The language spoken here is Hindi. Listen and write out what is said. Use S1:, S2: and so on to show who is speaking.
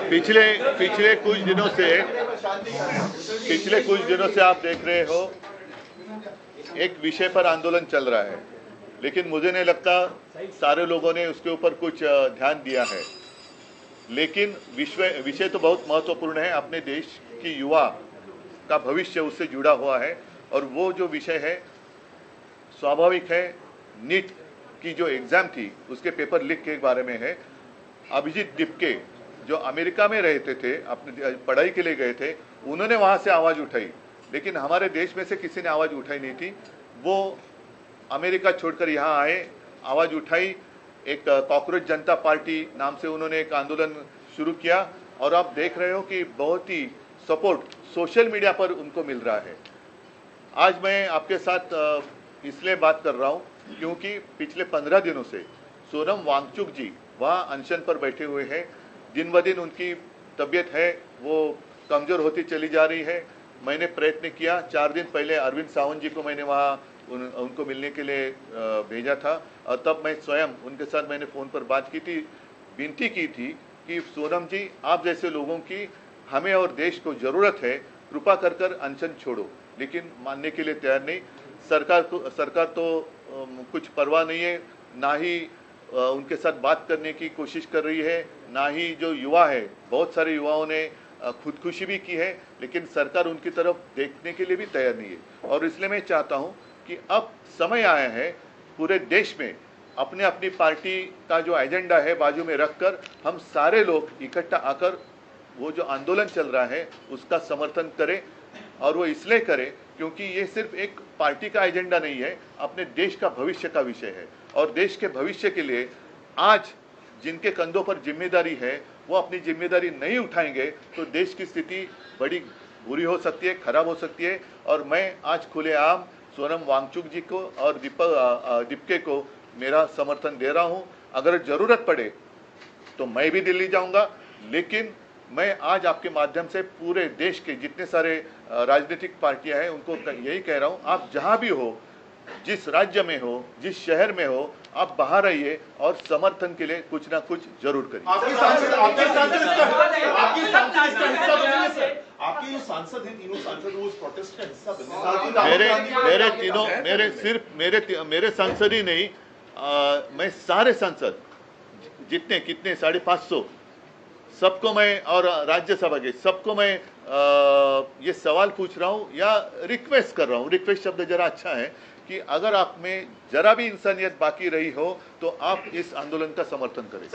S1: पिछले पिछले कुछ दिनों से आप देख रहे हो एक विषय पर आंदोलन चल रहा है, लेकिन मुझे नहीं लगता सारे लोगों ने उसके ऊपर कुछ ध्यान दिया है। लेकिन विषय तो बहुत महत्वपूर्ण है। अपने देश की युवा का भविष्य उससे जुड़ा हुआ है और वो जो विषय है स्वाभाविक है। नीट की जो एग्जाम थी उसके पेपर लीक के बारे में है। अभिजीत डिपके जो अमेरिका में रहते थे, अपने पढ़ाई के लिए गए थे, उन्होंने वहां से आवाज उठाई, लेकिन हमारे देश में से किसी ने आवाज उठाई नहीं थी। वो अमेरिका छोड़कर यहाँ आए, आवाज उठाई। एक कॉकरोच जनता पार्टी नाम से उन्होंने एक आंदोलन शुरू किया और आप देख रहे हो कि बहुत ही सपोर्ट सोशल मीडिया पर उनको मिल रहा है। आज मैं आपके साथ इसलिए बात कर रहा हूं क्योंकि पिछले 15 दिनों से सोनम वांगचुक जी वहाँ अनशन पर बैठे हुए हैं। दिन ब दिन उनकी तबीयत है वो कमज़ोर होती चली जा रही है। मैंने प्रयत्न किया, 4 दिन पहले अरविंद सावंत जी को मैंने वहाँ उनको मिलने के लिए भेजा था और तब मैं स्वयं उनके साथ मैंने फ़ोन पर बात की थी, विनती की थी कि सोनम जी, आप जैसे लोगों की हमें और देश को ज़रूरत है, कृपा कर कर अनशन छोड़ो। लेकिन मानने के लिए तैयार नहीं। सरकार तो कुछ परवाह नहीं है, ना ही उनके साथ बात करने की कोशिश कर रही है, ना ही जो युवा है, बहुत सारे युवाओं ने खुदकुशी भी की है, लेकिन सरकार उनकी तरफ देखने के लिए भी तैयार नहीं है। और इसलिए मैं चाहता हूं कि अब समय आया है पूरे देश में अपने अपनी पार्टी का जो एजेंडा है बाजू में रखकर हम सारे लोग इकट्ठा आकर वो जो आंदोलन चल रहा है उसका समर्थन करें। और वो इसलिए करें क्योंकि ये सिर्फ एक पार्टी का एजेंडा नहीं है, अपने देश का भविष्य का विषय है। और देश के भविष्य के लिए आज जिनके कंधों पर जिम्मेदारी है वो अपनी जिम्मेदारी नहीं उठाएंगे तो देश की स्थिति बड़ी बुरी हो सकती है, खराब हो सकती है। और मैं आज खुलेआम सोनम वांगचुक जी को और डिपके को मेरा समर्थन दे रहा हूं। अगर जरूरत पड़े तो मैं भी दिल्ली जाऊंगा, लेकिन मैं आज आपके माध्यम से पूरे देश के जितने सारे राजनीतिक पार्टियां हैं उनको यही कह रहा हूं, आप जहां भी हो, जिस राज्य में हो, जिस शहर में हो, आप बाहर आइए और समर्थन के लिए कुछ ना कुछ जरूर करिए।
S2: आपके जो सांसद हैं, तीनों सांसद वो इस प्रोटेस्ट का हिस्सा बने।
S1: मेरे सांसद ही नहीं, मैं सारे सांसद जितने कितने 550 सबको मैं और राज्यसभा के सबको मैं ये सवाल पूछ रहा हूँ या रिक्वेस्ट कर रहा हूँ। रिक्वेस्ट शब्द जरा अच्छा है कि अगर आप में जरा भी इंसानियत बाकी रही हो तो आप इस आंदोलन का समर्थन करें।